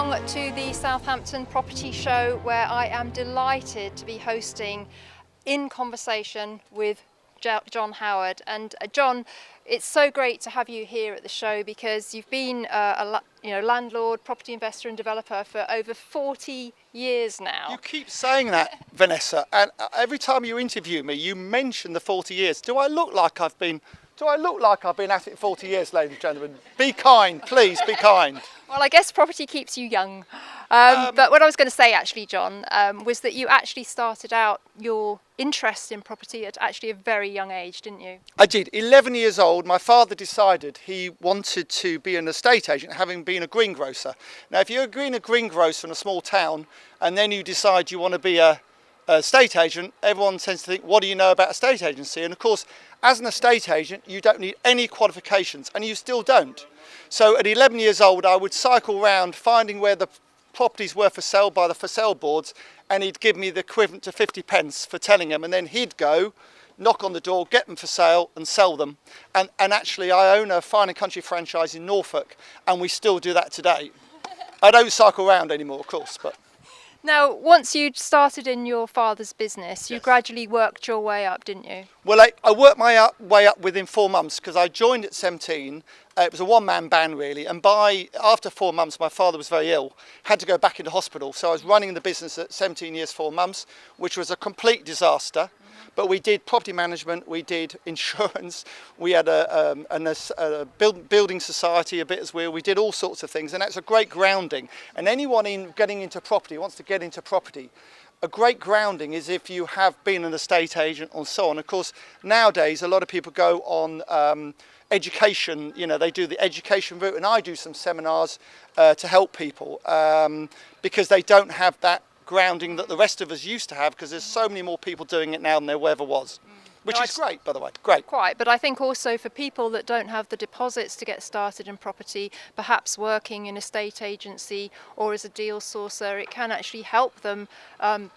along to the Southampton Property Show, where I am delighted to be hosting In Conversation with John Howard. And John, it's so great to have you here at the show because you've been a landlord, property investor and developer for over 40 years now. You keep saying that, Vanessa, and every time you interview me, you mention the 40 years. Do I look like I've been at it 40 years, ladies and gentlemen? Be kind, please, be kind. Well, I guess property keeps you young. But what I was going to say, actually, John, was that you actually started out your interest in property at actually a very young age, didn't you? I did. 11 years old, my father decided he wanted to be an estate agent, having been a greengrocer. Now, if you're a greengrocer in a small town, and then you decide you want to be a estate agent, everyone tends to think, what do you know about estate agency? And of course, as an estate agent, you don't need any qualifications, and you still don't. So at 11 years old, I would cycle around finding where the properties were for sale by the for sale boards, and he'd give me the equivalent to 50 pence for telling him, and then he'd go knock on the door, get them for sale and sell them. And actually, I own a Fine and Country franchise in Norfolk, and we still do that today. I don't cycle around anymore, of course, but... Now, once you'd started in your father's business, you Yes. gradually worked your way up, didn't you? Well, I worked my way up within 4 months because I joined at 17. It was a one-man band, really. And after 4 months, my father was very ill, had to go back into hospital. So I was running the business at 17 years, 4 months, which was a complete disaster. But we did property management, we did insurance, we had a building society a bit as well. We did all sorts of things, and that's a great grounding. And anyone getting into property, wants to get into property, a great grounding is if you have been an estate agent and so on. Of course, nowadays, a lot of people go on education, they do the education route, and I do some seminars to help people because they don't have that grounding that the rest of us used to have, because there's so many more people doing it now than there ever was, which is great, by the way, great. Quite, but I think also for people that don't have the deposits to get started in property, perhaps working in a estate agency or as a deal sourcer, it can actually help them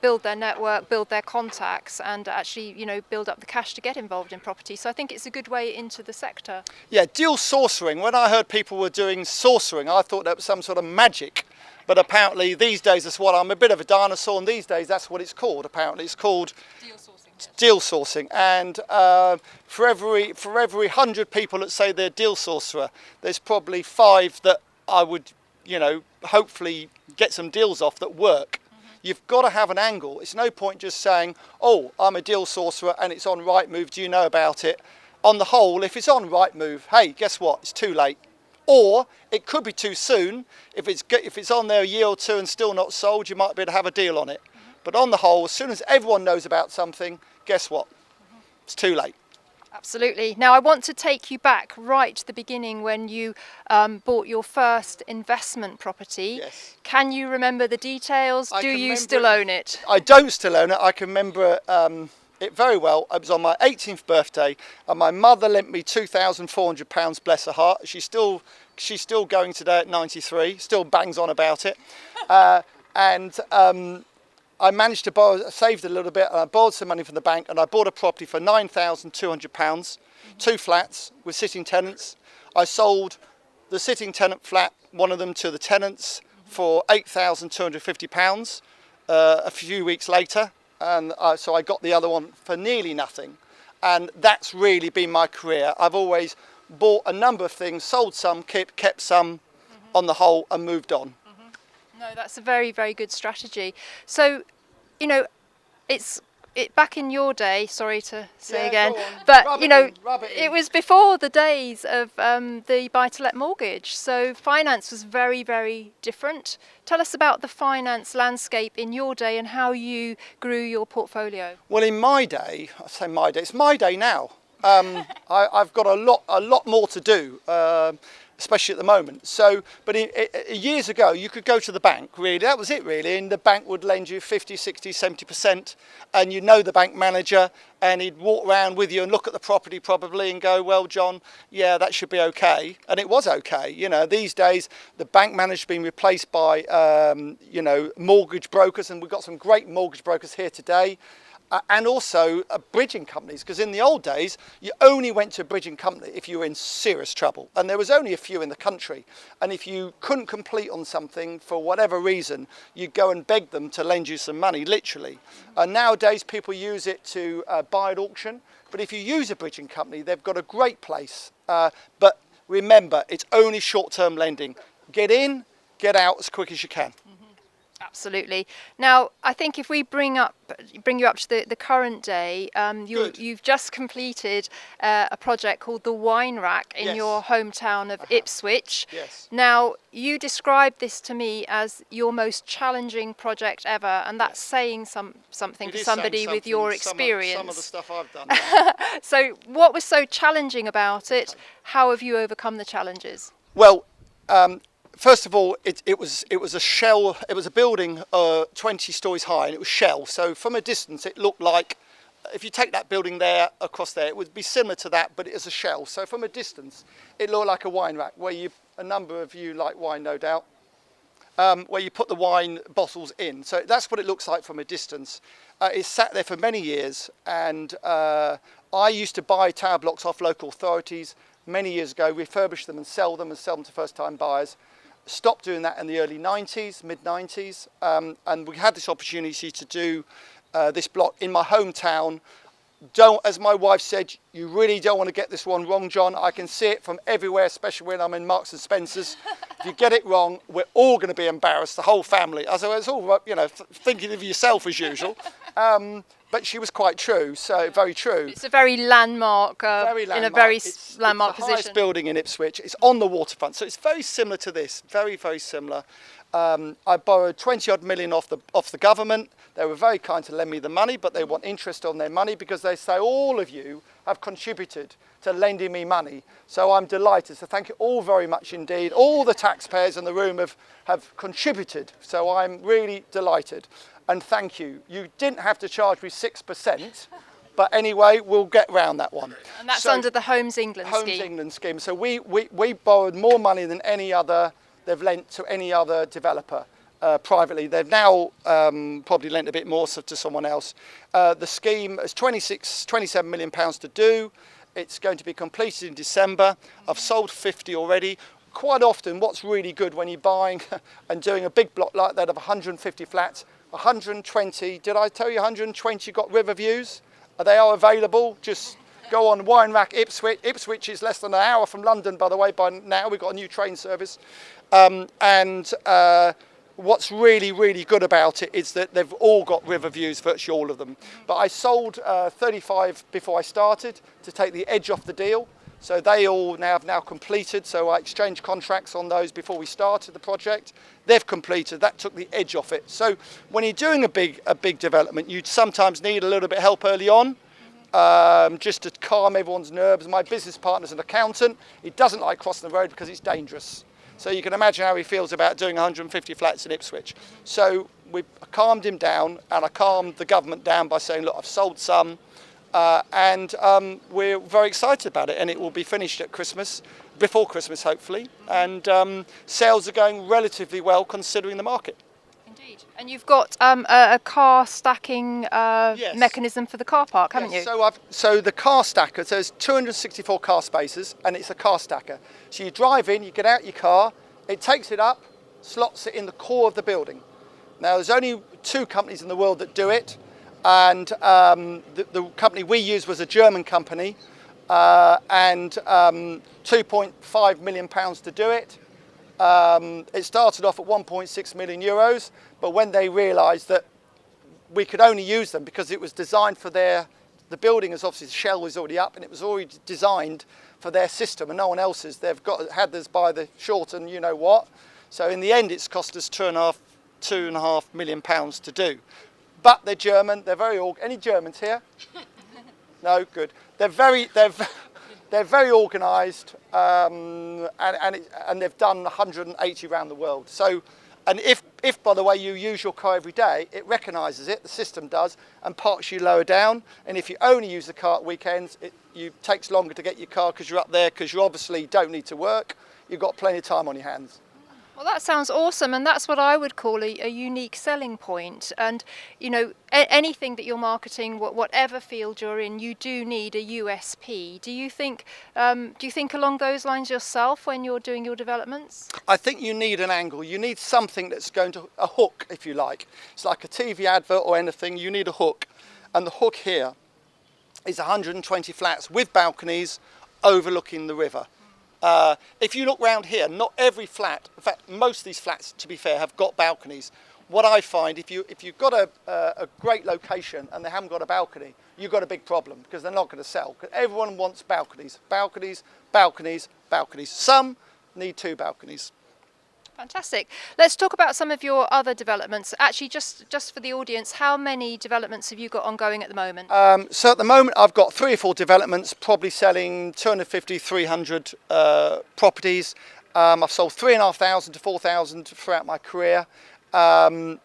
build their network, build their contacts, and actually, build up the cash to get involved in property. So I think it's a good way into the sector. Yeah, deal sourcing. When I heard people were doing sourcing, I thought that was some sort of magic. But apparently these days that's what, I'm a bit of a dinosaur, and these days that's what it's called. Apparently it's called deal sourcing. Yes. Deal sourcing. And for every 100 people that say they're deal sorcerer, there's probably 5 that I would, hopefully get some deals off that work. Mm-hmm. You've got to have an angle. It's no point just saying, oh, I'm a deal sorcerer and it's on Rightmove, do you know about it? On the whole, if it's on Rightmove, hey, guess what? It's too late. Or it could be too soon. If it's on there a year or 2 and still not sold, you might be able to have a deal on it. Mm-hmm. But on the whole, as soon as everyone knows about something, guess what? Mm-hmm. It's too late. Absolutely. Now I want to take you back right to the beginning when you bought your first investment property. Yes. Can you remember the details? Do you still own it? I don't still own it. I can remember it very well. It was on my 18th birthday, and my mother lent me £2,400, bless her heart. She's still going today at 93, still bangs on about it. I managed to saved a little bit, and I borrowed some money from the bank, and I bought a property for £9,200, 2 flats with sitting tenants. I sold the sitting tenant flat, one of them, to the tenants for £8,250 a few weeks later. And so I got the other one for nearly nothing. And that's really been my career. I've always bought a number of things, sold some, kept some on the whole, and moved on. Mm-hmm. No, that's a very, very good strategy. So, it back in your day, sorry to say again, but it was before the days of the buy-to-let mortgage. So finance was very, very different. Tell us about the finance landscape in your day and how you grew your portfolio. Well, in my day, I say my day, it's my day now. I've got a lot more to do, especially at the moment. So, but years ago, you could go to the bank, really, that was it really, and the bank would lend you 50, 60, 70%, and you know the bank manager, and he'd walk around with you and look at the property probably and go, well, John, yeah, that should be okay. And it was okay. These days, the bank manager's been replaced by, mortgage brokers, and we've got some great mortgage brokers here today. and also bridging companies, because in the old days you only went to a bridging company if you were in serious trouble, and there was only a few in the country, and if you couldn't complete on something for whatever reason, you'd go and beg them to lend you some money, literally. Nowadays people use it to buy at auction, but if you use a bridging company, they've got a great place, but remember, it's only short-term lending. Get in, get out as quick as you can. Absolutely. Now, I think if we bring you up to the current day, you've just completed a project called the Wine Rack in your hometown of Ipswich. Yes. Now, you described this to me as your most challenging project ever, and that's saying something for somebody with your experience. Some of the stuff I've done. So, what was so challenging about it? How have you overcome the challenges? Well, first of all, it was a shell. It was a building 20 stories high, and it was shell. So from a distance, it looked like, if you take that building there across there, it would be similar to that, but it is a shell. So from a distance, it looked like a wine rack, where a number of you like wine, no doubt, where you put the wine bottles in. So that's what it looks like from a distance. It sat there for many years, and I used to buy tower blocks off local authorities many years ago, refurbish them and sell them to first-time buyers. Stopped doing that in the early 90s, mid-90s, and we had this opportunity to do this block in my hometown. As my wife said, you really don't want to get this one wrong, John. I can see it from everywhere, especially when I'm in Marks and Spencer's. If you get it wrong, we're all going to be embarrassed, the whole family. I said, well, it's all, thinking of yourself as usual. But she was quite true, so very true. It's a very landmark, in a very landmark it's the position. highest building in Ipswich. It's on the waterfront, so it's very similar to this. Very, very similar. I borrowed 20 odd million off the government. They were very kind to lend me the money, but they want interest on their money because they say all of you have contributed to lending me money. So I'm delighted. So thank you all very much indeed. All the taxpayers in the room have contributed. So I'm really delighted. And thank you. You didn't have to charge me 6%, but anyway, we'll get round that one. And that's under the Homes England scheme. Homes England scheme. So we borrowed more money than any other, they've lent to any other developer privately. They've now probably lent a bit more to someone else. The scheme is 27 million pounds to do. It's going to be completed in December. I've sold 50 already. Quite often, what's really good when you're buying and doing a big block like that of 150 flats, 120, did I tell you 120 got river views? They are available. Just go on Wine Rack Ipswich. Ipswich is less than an hour from London, by the way, by now. We've got a new train service. What's really, really good about it is that they've all got river views, virtually all of them. But I sold 35 before I started to take the edge off the deal. So they all have now completed. So I exchanged contracts on those before we started the project. They've completed. That took the edge off it. So when you're doing a big development, you sometimes need a little bit of help early on, just to calm everyone's nerves. My business partner's an accountant. He doesn't like crossing the road because it's dangerous. So you can imagine how he feels about doing 150 flats in Ipswich. So we calmed him down, and I calmed the government down by saying, look, I've sold some. And we're very excited about it, and it will be finished at Christmas, before Christmas hopefully, and sales are going relatively well considering the market. Indeed. And you've got a car stacking mechanism for the car park, haven't you? So the car stacker, so there's 264 car spaces, and it's a car stacker. So you drive in, you get out your car, it takes it up, slots it in the core of the building. Now there's only 2 companies in the world that do it. And the company we used was a German company, and 2.5 million pounds to do it. It started off at 1.6 million euros, but when they realised that we could only use them because it was designed for the building, as obviously the shell was already up and it was already designed for their system and no one else's. They've had this by the short and you know what. So in the end, it's cost us 2.5 million pounds to do. But they're German. They're very any Germans here? No, good. They're very organised, and they've done 180 around the world. So, and if by the way you use your car every day, it recognises it. The system does, and parks you lower down. And if you only use the car at weekends, it takes longer to get your car because you're up there because you obviously don't need to work. You've got plenty of time on your hands. Well, that sounds awesome, and that's what I would call a unique selling point. And anything that you're marketing, whatever field you're in, you do need a USP. Do you think along those lines yourself when you're doing your developments? I think you need an angle. You need something that's going to, a hook, if you like. It's like a TV advert or anything. You need a hook, and the hook here is 120 flats with balconies overlooking the river. If you look round here, not every flat, in fact most of these flats to be fair have got balconies. What I find, if you've got a great location and they haven't got a balcony, you've got a big problem because they're not going to sell. Because everyone wants balconies, balconies, balconies, balconies. Some need 2 balconies. Fantastic. Let's talk about some of your other developments. Actually, just for the audience, how many developments have you got ongoing at the moment? So at the moment I've got 3 or 4 developments, probably selling 250, 300 properties. I've sold 3,500 to 4,000 throughout my career. Compared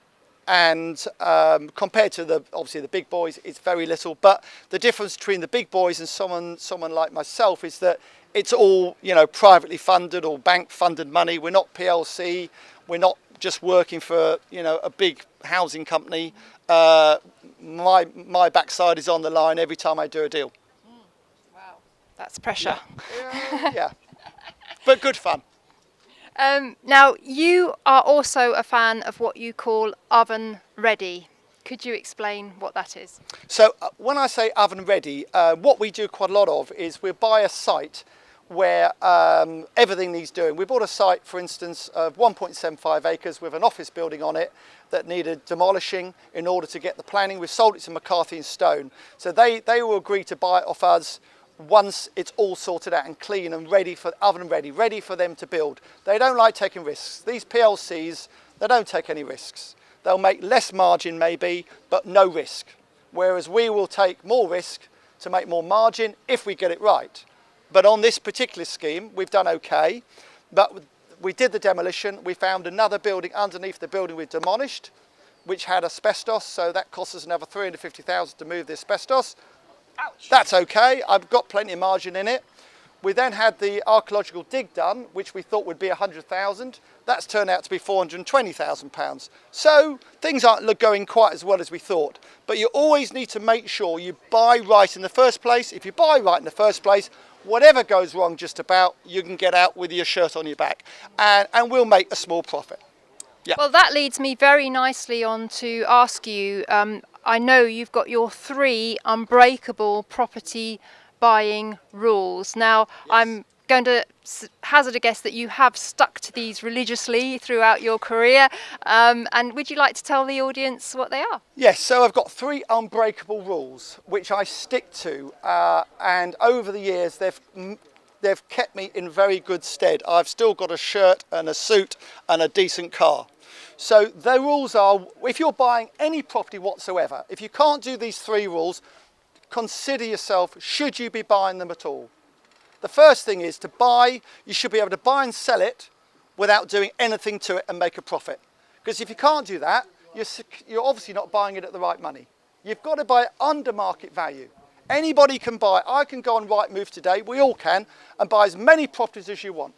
to obviously the big boys, it's very little. But the difference between the big boys and someone like myself is that it's all privately funded or bank funded money. We're not PLC. We're not just working for a big housing company. My backside is on the line every time I do a deal. Wow, that's pressure. Yeah. But good fun. Now, you are also a fan of what you call oven ready. Could you explain what that is? So when I say oven ready, what we do quite a lot of is we buy a site where everything needs doing. We bought a site, for instance, of 1.75 acres with an office building on it that needed demolishing in order to get the planning. We've sold it to McCarthy & Stone. So they will agree to buy it off us once it's all sorted out and clean and ready for ready for them to build. They don't like taking risks. These PLCs, they don't take any risks. They'll make less margin maybe, but no risk. Whereas we will take more risk to make more margin if we get it right. But on this particular scheme, we've done okay. But we did the demolition. We found another building underneath the building we demolished, which had asbestos. So that cost us another 350,000 to move the asbestos. Ouch. That's okay. I've got plenty of margin in it. We then had the archaeological dig done, which we thought would be 100,000. That's turned out to be £420,000. So things aren't going quite as well as we thought. But you always need to make sure you buy right in the first place. If you buy right in the first place, whatever goes wrong just about, you can get out with your shirt on your back. And we'll make a small profit. Yeah. Well, that leads me very nicely on to ask you, I know you've got your 3 unbreakable property buying rules. Now, yes. I'm going to hazard a guess that you have stuck to these religiously throughout your career. And would you like to tell the audience what they are? Yes, so I've got 3 unbreakable rules which I stick to, and over the years they've kept me in very good stead. I've still got a shirt and a suit and a decent car. So the rules are, if you're buying any property whatsoever, if you can't do these 3 rules, consider yourself, should you be buying them at all? The first thing is to buy, you should be able to buy and sell it without doing anything to it and make a profit. Because if you can't do that, you're obviously not buying it at the right money. You've got to buy it under market value. Anybody can buy, I can go on Rightmove today, we all can, and buy as many properties as you want.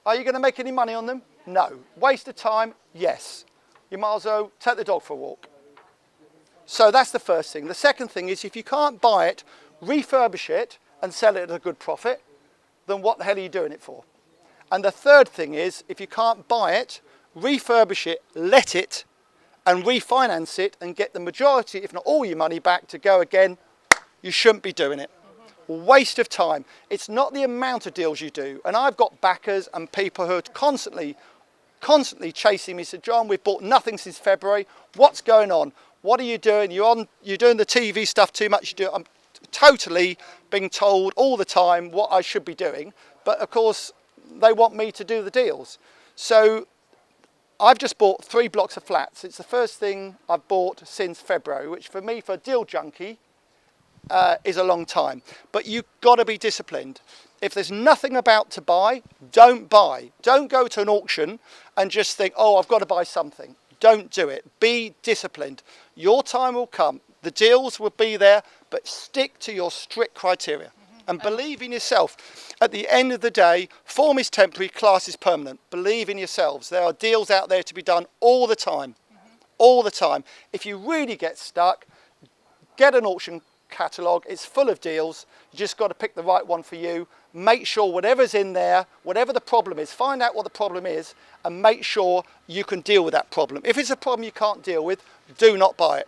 Are you going to make any money on them? No. Waste of time? Yes. You might as well take the dog for a walk. So that's the first thing. The second thing is if you can't buy it, refurbish it and sell it at a good profit, then what the hell are you doing it for? And the third thing is if you can't buy it, refurbish it, let it, and refinance it and get the majority, if not all your money back to go again, you shouldn't be doing it. Waste of time. It's not the amount of deals you do. And I've got backers and people who are constantly chasing me. Said, John, we've bought nothing since February. What's going on? What are you doing? You're doing the TV stuff too much. I'm totally being told all the time what I should be doing. But of course, they want me to do the deals. So I've just bought 3 blocks of flats. It's the first thing I've bought since February, which for me, for a deal junkie, is a long time. But you've got to be disciplined. If there's nothing about to buy, don't buy. Don't go to an auction and just think, oh, I've got to buy something. Don't do it. Be disciplined. Your time will come. The deals will be there, but stick to your strict criteria. And believe in yourself. At the end of the day, form is temporary, class is permanent. Believe in yourselves. There are deals out there to be done all the time. All the time. If you really get stuck, get an auction catalogue. It's full of deals. You just got to pick the right one for you. Make sure whatever's in there, whatever the problem is, find out what the problem is and make sure you can deal with that problem. If it's a problem you can't deal with, do not buy it.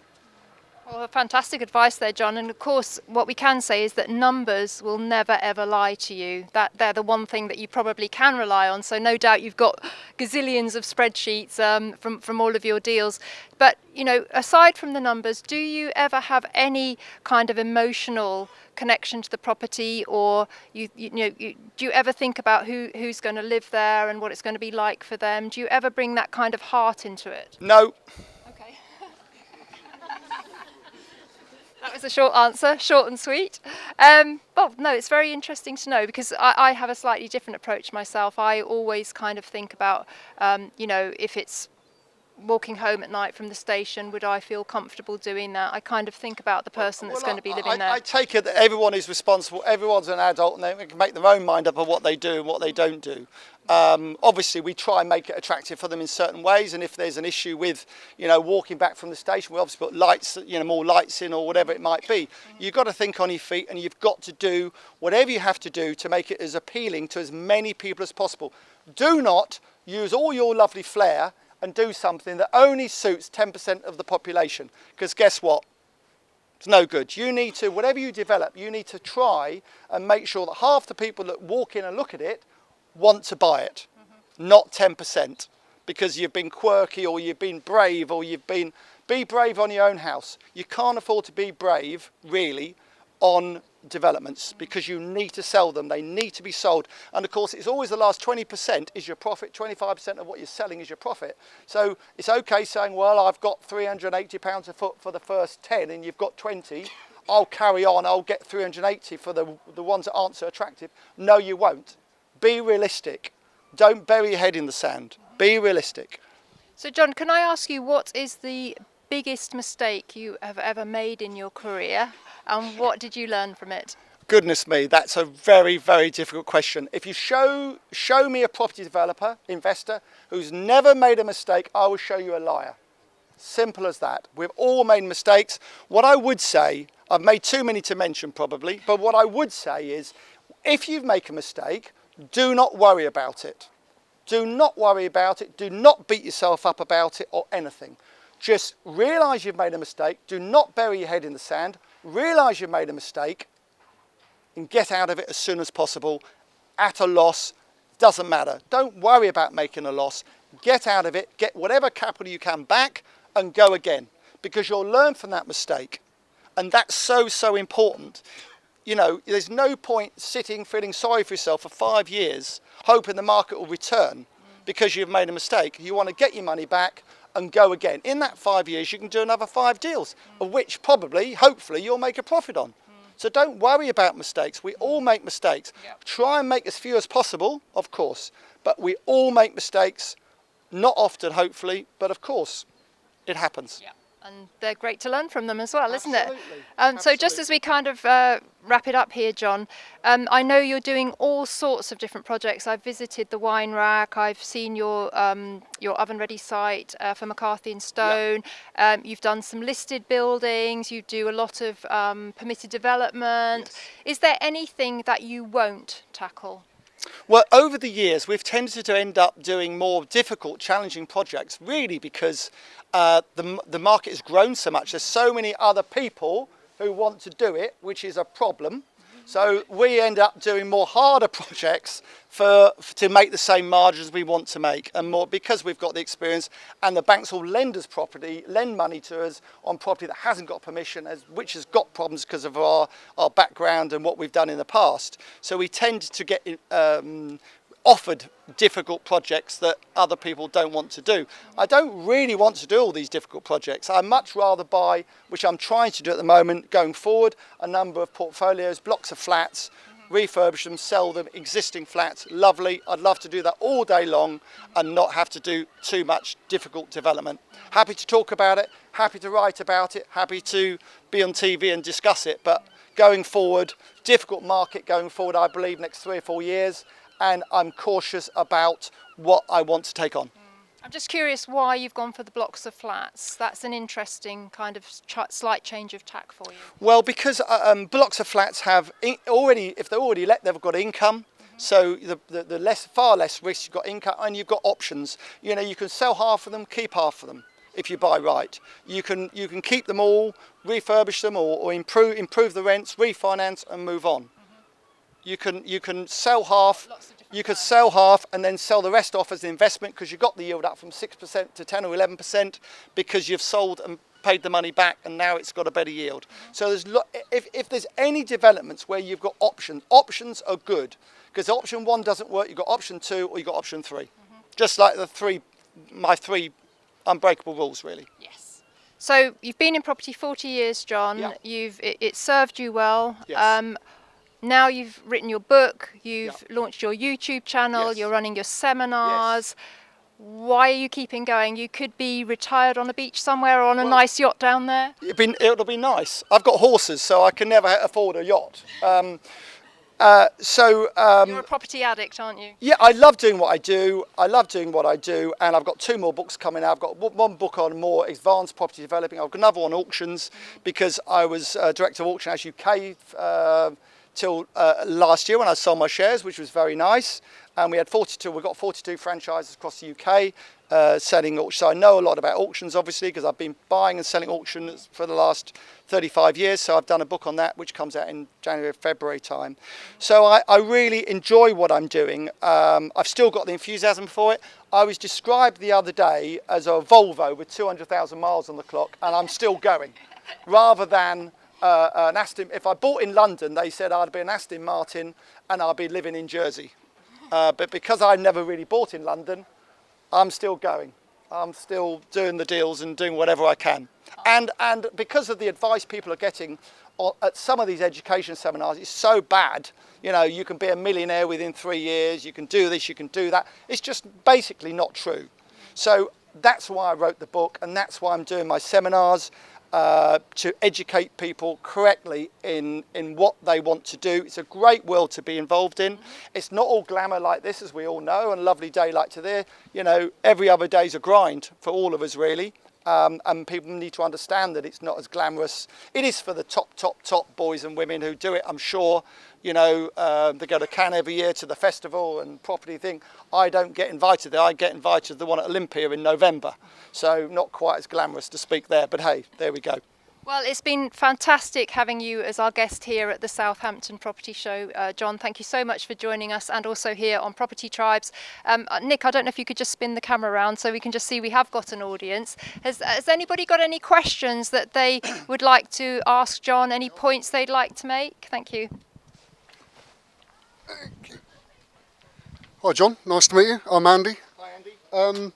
Well, fantastic advice there, John. And of course, what we can say is that numbers will never ever lie to you. That they're the one thing that you probably can rely on. So no doubt you've got gazillions of spreadsheets from all of your deals. But you know, aside from the numbers, do you ever have any kind of emotional connection to the property, or do you ever think about who's going to live there and what it's going to be like for them? Do you ever bring that kind of heart into it? No. Okay. That was a short answer, short and sweet. Well, no, it's very interesting to know because I have a slightly different approach myself. I always kind of think about, if it's walking home at night from the station, would I feel comfortable doing that? I kind of think about the person that's going to be living there. I take it that everyone is responsible, everyone's an adult and they can make their own mind up of what they do and what they don't do. Obviously we try and make it attractive for them in certain ways, and if there's an issue with walking back from the station, we obviously put lights, more lights in or whatever it might be. You've got to think on your feet and you've got to do whatever you have to do to make it as appealing to as many people as possible. Do not use all your lovely flair and do something that only suits 10% of the population, because guess what? It's no good. You need to, whatever you develop, you need to try and make sure that half the people that walk in and look at it want to buy it, not 10%, because you've been quirky or you've been brave or be brave on your own house. You can't afford to be brave, really, on developments because you need to sell them. They need to be sold. And of course, it's always the last 20% is your profit. 25% of what you're selling is your profit. So it's okay saying, well, I've got £380 a foot for the first 10 and you've got 20. I'll carry on. I'll get 380 for the ones that aren't so attractive. No, you won't. Be realistic. Don't bury your head in the sand. Be realistic. So John, can I ask you, what is the biggest mistake you have ever made in your career, and what did you learn from it? Goodness me, that's a very, very difficult question. If you show me a property developer, investor, who's never made a mistake, I will show you a liar. Simple as that. We've all made mistakes. What I would say, I've made too many to mention probably, but what I would say is, if you make a mistake, do not worry about it. Do not worry about it. Do not beat yourself up about it or anything. Just realise you've made a mistake. Do not bury your head in the sand. Realise you've made a mistake and get out of it as soon as possible. At a loss, doesn't matter. Don't worry about making a loss. Get out of it. Get whatever capital you can back and go again, because you'll learn from that mistake. And that's so, so important. There's no point sitting feeling sorry for yourself for 5 years hoping the market will return because you've made a mistake. You want to get your money back and go again. In that 5 years, you can do another 5 deals, of which probably, hopefully, you'll make a profit on. So don't worry about mistakes. We all make mistakes. Yep. Try and make as few as possible, of course, but we all make mistakes, not often, hopefully, but of course, it happens. Yep. And they're great to learn from them as well, isn't it? Absolutely. So just as we kind of wrap it up here, John, I know you're doing all sorts of different projects. I've visited the wine rack. I've seen your oven-ready site for McCarthy and Stone. Yep. You've done some listed buildings. You do a lot of permitted development. Yes. Is there anything that you won't tackle? Well, over the years, we've tended to end up doing more difficult, challenging projects, really because the market has grown so much. There's so many other people who want to do it, which is a problem. So we end up doing more harder projects to make the same margins we want to make, and more because we've got the experience, and the banks will lend money to us on property that hasn't got permission, which has got problems because of our background and what we've done in the past. So we tend to get offered difficult projects that other people don't want to do. I don't really want to do all these difficult projects. I'd much rather buy, which I'm trying to do at the moment going forward, a number of portfolios, blocks of flats, refurbish them, sell them, existing flats, lovely. I'd love to do that all day long and not have to do too much difficult development. Happy to talk about it, happy to write about it, happy to be on TV and discuss it, but going forward, difficult market going forward, I believe, next 3 or 4 years, and I'm cautious about what I want to take on. I'm just curious why you've gone for the blocks of flats. That's an interesting kind of slight change of tack for you. Well, because blocks of flats have already, if they're already let, they've got income. So the far less risk, you've got income and you've got options. You know, you can sell half of them, keep half of them if you buy right. You can keep them all, refurbish them or improve the rents, refinance and move on. You can sell half. You could sell half and then sell the rest off as an investment because you've got the yield up from 6% to 10 or 11% because you've sold and paid the money back and now it's got a better yield. So if there's any developments where you've got options are good because option 1 doesn't work, you've got option 2 or you've got option 3. Just like my three unbreakable rules really. Yes. So you've been in property 40 years, John. Yeah. It served you well. Yes. Now you've written your book, you've launched your YouTube channel, you're running your seminars. Why are you keeping going? You could be retired on a beach somewhere or on a nice yacht down there. It'll be nice. I've got horses, so I can never afford a yacht. You're a property addict, aren't you? Yeah, I love doing what I do. And I've got 2 more books coming out. I've got 1 book on more advanced property developing. I've got another on auctions because I was director of Auction House UK till last year when I sold my shares, which was very nice. And we've got 42 franchises across the UK selling auctions. So I know a lot about auctions, obviously, because I've been buying and selling auctions for the last 35 years. So I've done a book on that, which comes out in January, February time. So I really enjoy what I'm doing. I've still got the enthusiasm for it. I was described the other day as a Volvo with 200,000 miles on the clock, and I'm still going, rather than an Aston. If I bought in London, they said I'd be an Aston Martin and I'd be living in Jersey. But because I never really bought in London, I'm still going. I'm still doing the deals and doing whatever I can. And because of the advice people are getting at some of these education seminars, it's so bad. You know, you can be a millionaire within 3 years, you can do this, you can do that. It's just basically not true. So that's why I wrote the book and that's why I'm doing my seminars. To educate people correctly in what they want to do. It's a great world to be involved in. It's not all glamour like this, as we all know, and a lovely day like today. You know, every other day's a grind for all of us, really. And people need to understand that it's not as glamorous. It is for the top boys and women who do it, I'm sure. You know, they go to Cannes every year to the festival and property thing. I don't get invited there. I get invited to the one at Olympia in November. So not quite as glamorous to speak there, but hey, there we go. Well, it's been fantastic having you as our guest here at the Southampton Property Show. John, thank you so much for joining us and also here on Property Tribes. Nick, I don't know if you could just spin the camera around so we can just see we have got an audience. Has anybody got any questions that they would like to ask John? Any points they'd like to make? Thank you. Hi John, nice to meet you. I'm Andy. Hi Andy.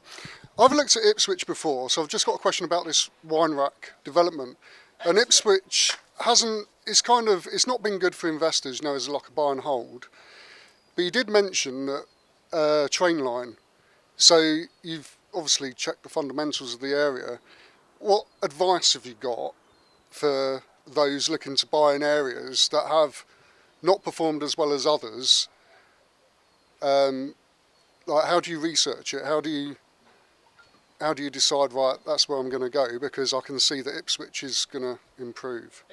I've looked at Ipswich before, so I've just got a question about this wine rack development. And Ipswich it's not been good for investors, you know, as like a buy and hold. But you did mention that train line. So you've obviously checked the fundamentals of the area. What advice have you got for those looking to buy in areas that have not performed as well as others? Like, how do you research it? How do you decide, right, that's where I'm going to go, because I can see that Ipswich is going to improve?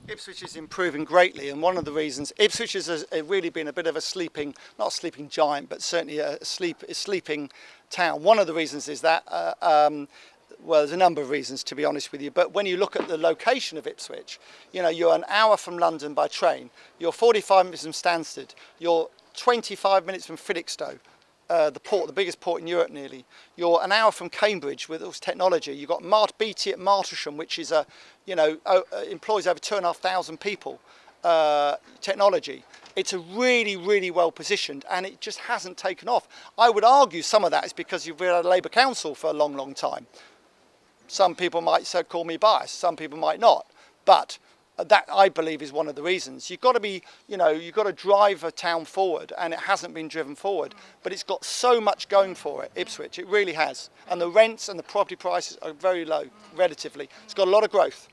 Ipswich is improving greatly, and one of the reasons Ipswich has really been a bit of a not a sleeping giant, but certainly a sleeping town. One of the reasons is that well, there's a number of reasons, to be honest with you, but when you look at the location of Ipswich, you know, you're an hour from London by train, you're 45 minutes from Stansted, you're 25 minutes from Felixstowe, the biggest port in Europe nearly. You're an hour from Cambridge with all this technology. You've got BT at Martlesham, which is employs over 2,500 people. Technology. It's a really well positioned, and it just hasn't taken off. I would argue some of that is because you've been at a Labour council for a long time. Some people might call me biased, some people might not, but that I believe is one of the reasons. You've got to be, you've got to drive a town forward, and it hasn't been driven forward. But it's got so much going for it, Ipswich. It really has, and the rents and the property prices are very low relatively. It's got a lot of growth.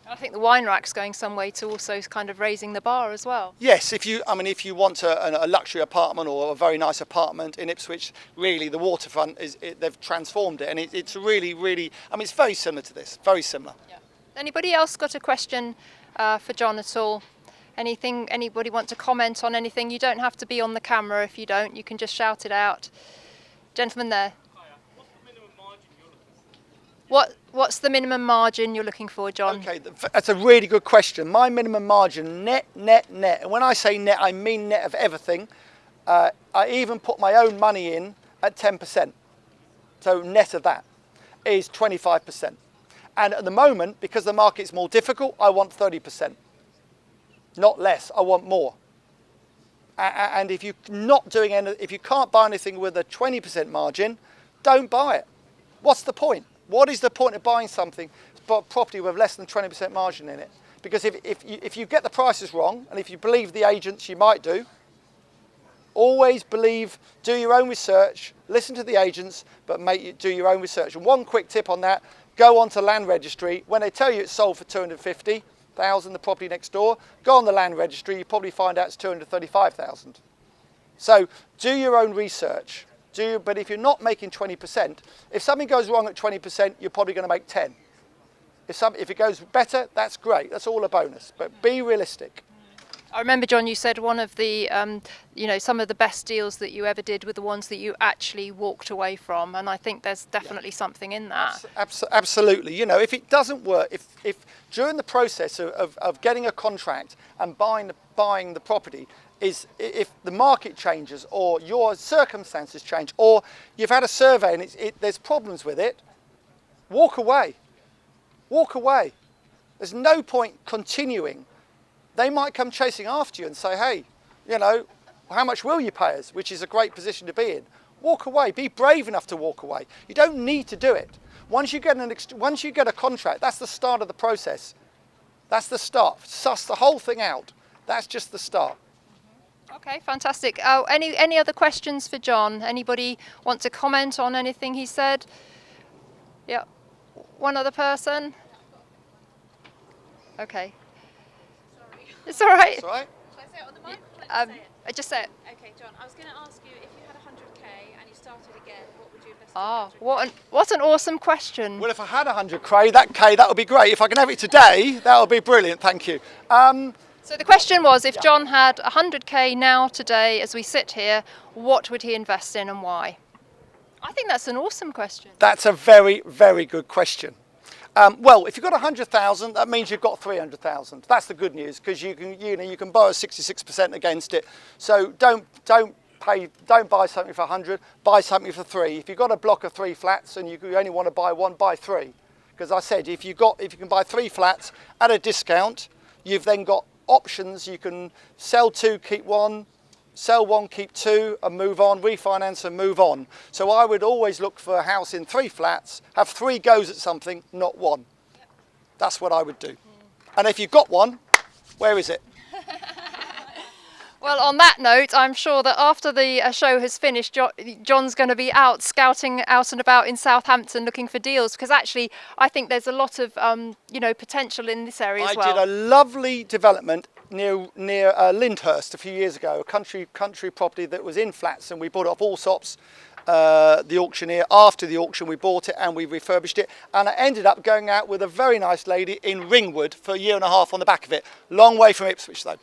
I think the wine rack's going some way to also kind of raising the bar as well. Yes, if you want a luxury apartment or a very nice apartment in Ipswich, really the waterfront they've transformed it, and it's really, really. I mean, it's very similar to this. Very similar. Yeah. Anybody else got a question for John at all? Anything? Anybody want to comment on anything? You don't have to be on the camera if you don't. You can just shout it out. Gentleman there. What's the minimum margin you're looking for, John? Okay, that's a really good question. My minimum margin, net. And when I say net, I mean net of everything. I even put my own money in at 10%. So net of that is 25%. And at the moment, because the market's more difficult, I want 30%. Not less, I want more. And if you're not doing if you can't buy anything with a 20% margin, don't buy it. What's the point? What is the point of buying something, property with less than 20% margin in it? Because if you get the prices wrong, and if you believe the agents, you might do, always do your own research, listen to the agents, but do your own research. And one quick tip on that, go onto land registry. When they tell you it's sold for 250,000, the property next door, go on the land registry, you probably find out it's 235,000. So do your own research. But if you're not making 20%, if something goes wrong at 20%, you're probably going to make 10. If it goes better, that's great. That's all a bonus. But be realistic. I remember, John, you said one of the, some of the best deals that you ever did were the ones that you actually walked away from, and I think there's definitely something in that. Absolutely. If it doesn't work, if during the process of getting a contract and buying the property, if the market changes or your circumstances change or you've had a survey and there's problems with it, walk away. Walk away. There's no point continuing. They might come chasing after you and say, hey, how much will you pay us? Which is a great position to be in. Walk away. Be brave enough to walk away. You don't need to do it. Once you get a contract, that's the start of the process. That's the start. Suss the whole thing out. That's just the start. Okay, fantastic. Oh, any other questions for John? Anybody want to comment on anything he said? Yeah. One other person? Okay. Sorry. It's all right. It's all right. Should I say it on the mic? Just say it. Okay, John, I was going to ask you, if you had 100k and you started again, what would you invest in? What an awesome question. Well, if I had 100k, that would be great. If I can have it today, that would be brilliant. Thank you. So the question was, if John had 100k now today as we sit here, what would he invest in and why? I think that's an awesome question. That's a very, very good question. Well, if you've got 100,000, that means you've got 300,000. That's the good news, because you can borrow 66% against it. So don't buy something for 100, buy something for 3. If you've got a block of 3 flats and you only want to buy one, buy 3. Because I said, if you can buy 3 flats at a discount, you've then got options. You can sell 2, keep 1, sell 1, keep 2, and move on, refinance and move on. So I would always look for a house in 3 flats, have 3 goes at something, not 1. Yep. That's what I would do. And if you've got one, where is it? Well, on that note, I'm sure that after the show has finished, John's going to be out scouting out and about in Southampton looking for deals, because actually I think there's a lot of potential in this area as well. I did a lovely development near Lyndhurst a few years ago, a country property that was in flats, and we bought it off Allsops, the auctioneer. After the auction, we bought it and we refurbished it, and I ended up going out with a very nice lady in Ringwood for a year and a half on the back of it. Long way from Ipswich though.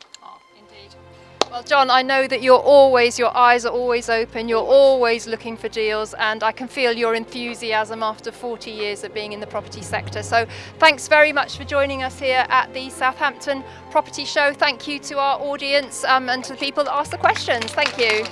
Well, John, I know that your eyes are always open, you're always looking for deals, and I can feel your enthusiasm after 40 years of being in the property sector. So thanks very much for joining us here at the Southampton Property Show. Thank you to our audience and to the people that asked the questions. Thank you.